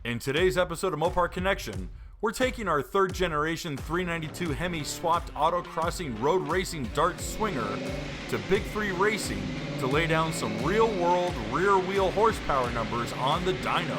In today's episode of Mopar Connection, we're taking our third generation 392 Hemi swapped autocrossing road racing dart swinger to Big 3 Racing to lay down some real world rear wheel horsepower numbers on the dyno.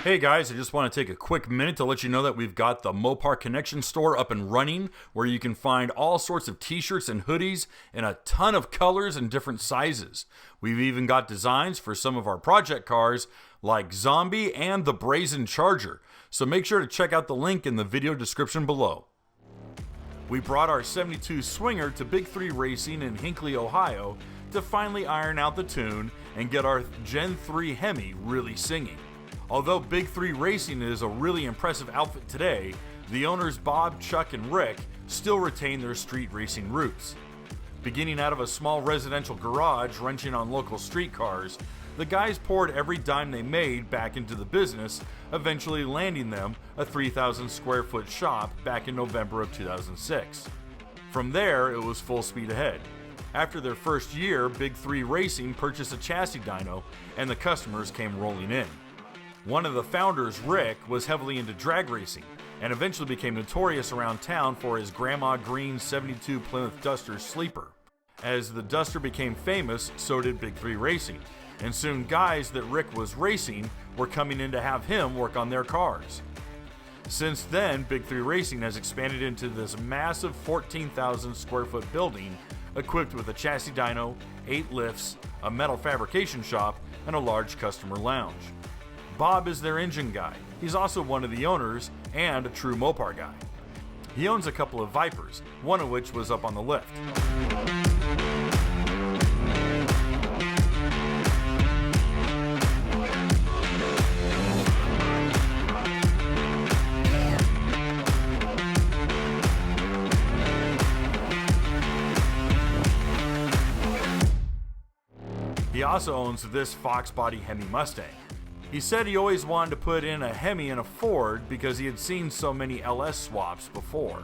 Hey guys, I just want to take a quick minute to let you know that we've got the Mopar Connection store up and running, where you can find all sorts of t-shirts and hoodies in a ton of colors and different sizes. We've even got designs for some of our project cars like Zombie and the Brazen Charger, so make sure to check out the link in the video description below. We brought our 72 Swinger to Big 3 Racing in Hinckley, Ohio to finally iron out the tune and get our Gen 3 Hemi really singing. Although Big 3 Racing is a really impressive outfit today, the owners Bob, Chuck, and Rick still retain their street racing roots. Beginning out of a small residential garage wrenching on local street cars, the guys poured every dime they made back into the business, eventually landing them a 3,000 square foot shop back in November of 2006. From there, it was full speed ahead. After their first year, Big 3 Racing purchased a chassis dyno, and the customers came rolling in. One of the founders, Rick, was heavily into drag racing and eventually became notorious around town for his Grandma Green 72 Plymouth Duster sleeper. As the Duster became famous, so did Big 3 Racing, and soon guys that Rick was racing were coming in to have him work on their cars. Since then, Big 3 Racing has expanded into this massive 14,000 square foot building equipped with a chassis dyno, 8 lifts, a metal fabrication shop, and a large customer lounge. Bob is their engine guy. He's also one of the owners and a true Mopar guy. He owns a couple of Vipers, one of which was up on the lift. He also owns this Fox body Hemi Mustang. He said he always wanted to put in a Hemi and a Ford because he had seen so many LS swaps before.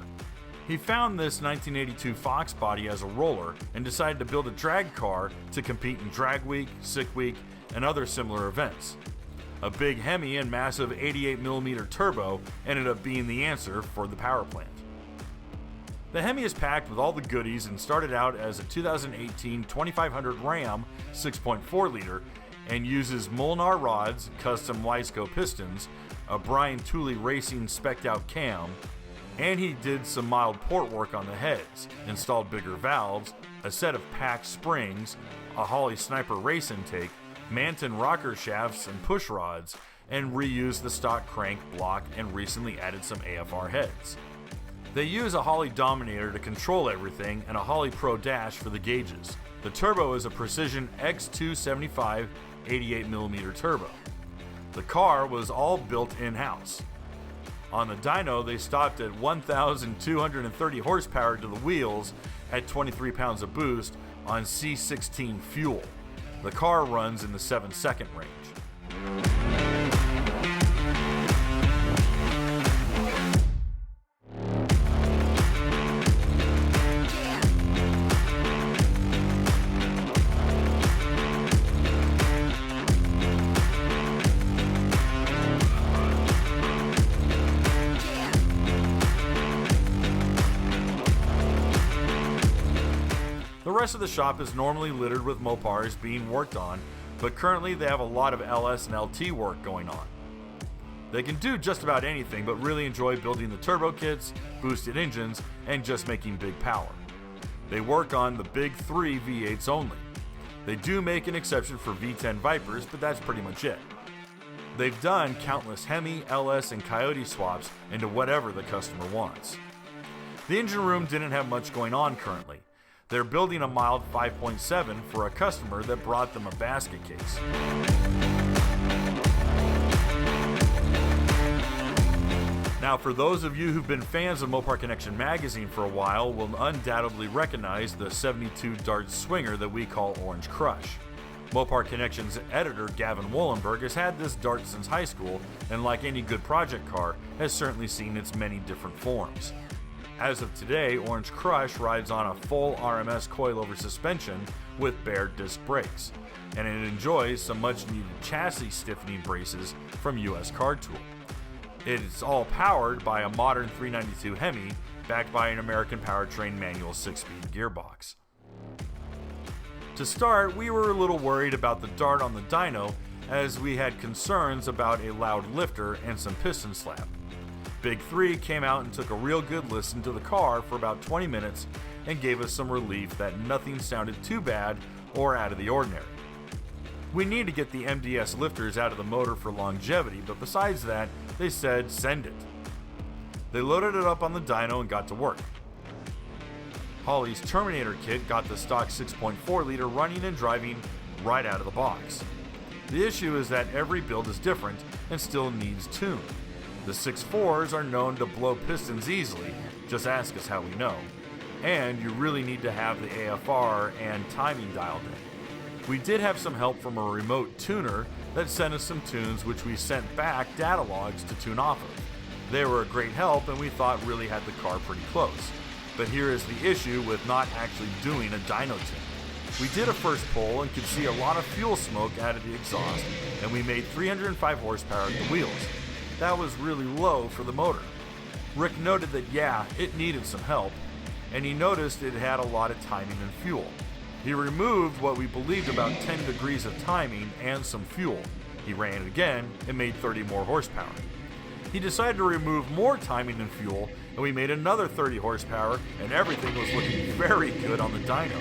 He found this 1982 Fox body as a roller and decided to build a drag car to compete in Drag Week, Sick Week, and other similar events. A big Hemi and massive 88mm turbo ended up being the answer for the power plant. The Hemi is packed with all the goodies and started out as a 2018 2500 Ram 6.4 liter and uses Molnar rods, custom Wiseco pistons, a Brian Tooley Racing spec'd out cam, and he did some mild port work on the heads, installed bigger valves, a set of packed springs, a Holley Sniper race intake, Manton rocker shafts and push rods, and reused the stock crank block and recently added some AFR heads. They use a Holley Dominator to control everything and a Holley Pro Dash for the gauges. The turbo is a Precision X275 88mm turbo. The car was all built in-house. On the dyno, they stopped at 1,230 horsepower to the wheels at 23 pounds of boost on C16 fuel. The car runs in the 7-second range. The rest of the shop is normally littered with Mopars being worked on, but currently they have a lot of LS and LT work going on. They can do just about anything, but really enjoy building the turbo kits, boosted engines, and just making big power. They work on the Big 3 V8s only. They do make an exception for V10 Vipers, but that's pretty much it. They've done countless Hemi, LS, and Coyote swaps into whatever the customer wants. The engine room didn't have much going on currently. They're building a mild 5.7 for a customer that brought them a basket case. Now, for those of you who've been fans of Mopar Connection Magazine for a while, will undoubtedly recognize the 72 Dart Swinger that we call Orange Crush. Mopar Connection's editor, Gavin Wollenberg, has had this Dart since high school, and like any good project car, has certainly seen its many different forms. As of today, Orange Crush rides on a full RMS coilover suspension with bare disc brakes, and it enjoys some much needed chassis stiffening braces from US Card Tool. It is all powered by a modern 392 Hemi, backed by an American powertrain manual 6-speed gearbox. To start, we were a little worried about the Dart on the dyno, as we had concerns about a loud lifter and some piston slap. Big 3 came out and took a real good listen to the car for about 20 minutes and gave us some relief that nothing sounded too bad or out of the ordinary. We need to get the MDS lifters out of the motor for longevity, but besides that, they said send it. They loaded it up on the dyno and got to work. Holley's Terminator kit got the stock 6.4 liter running and driving right out of the box. The issue is that every build is different and still needs tune. The 6.4s are known to blow pistons easily, just ask us how we know, and you really need to have the AFR and timing dialed in. We did have some help from a remote tuner that sent us some tunes which we sent back data logs to tune off of. They were a great help and we thought really had the car pretty close. But here is the issue with not actually doing a dyno tune. We did a first pull and could see a lot of fuel smoke out of the exhaust, and we made 305 horsepower at the wheels. That was really low for the motor. Rick noted that yeah, it needed some help, and he noticed it had a lot of timing and fuel. He removed what we believed about 10 degrees of timing and some fuel. He ran it again and made 30 more horsepower. He decided to remove more timing and fuel, and we made another 30 horsepower, and everything was looking very good on the dyno.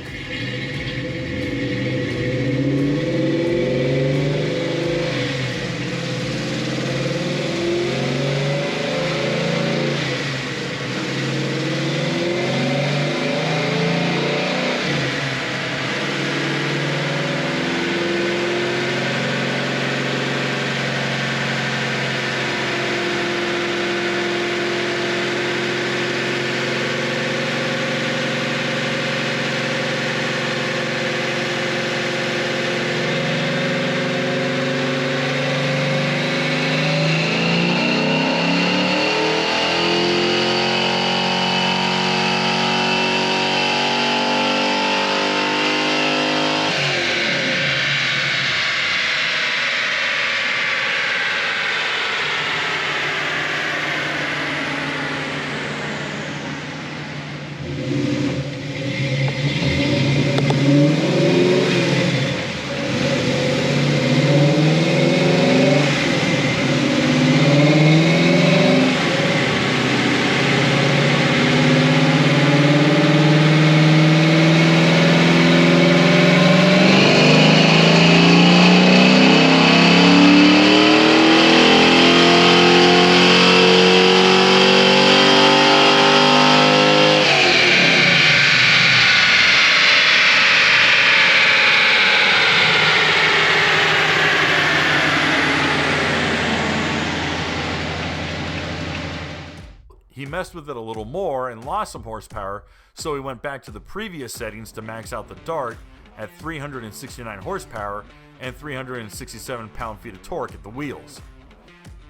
He messed with it a little more and lost some horsepower, so he went back to the previous settings to max out the Dart at 369 horsepower and 367 pound-feet of torque at the wheels.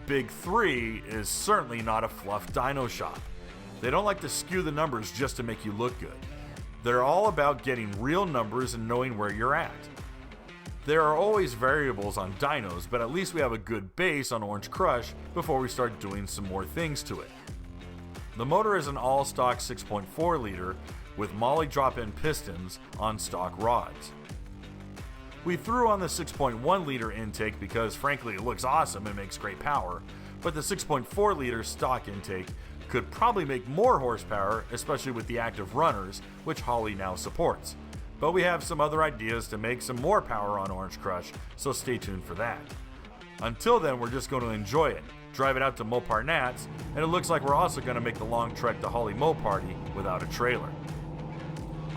Big 3 is certainly not a fluff dyno shop. They don't like to skew the numbers just to make you look good. They're all about getting real numbers and knowing where you're at. There are always variables on dynos, but at least we have a good base on Orange Crush before we start doing some more things to it. The motor is an all-stock 6.4 liter with Molly drop-in pistons on stock rods. We threw on the 6.1 liter intake because frankly it looks awesome and makes great power, but the 6.4 liter stock intake could probably make more horsepower, especially with the active runners, which Holley now supports. But we have some other ideas to make some more power on Orange Crush, so stay tuned for that. Until then, we're just going to enjoy it, drive it out to Mopar Nats, and it looks like we're also going to make the long trek to Holley Moparty without a trailer.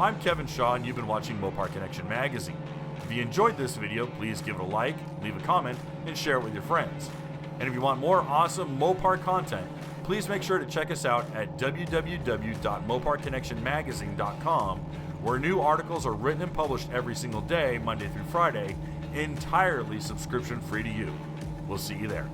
I'm Kevin Shaw, and you've been watching Mopar Connection Magazine. If you enjoyed this video, please give it a like, leave a comment, and share it with your friends. And if you want more awesome Mopar content, please make sure to check us out at www.moparconnectionmagazine.com, where new articles are written and published every single day, Monday through Friday, entirely subscription free to you. We'll see you there.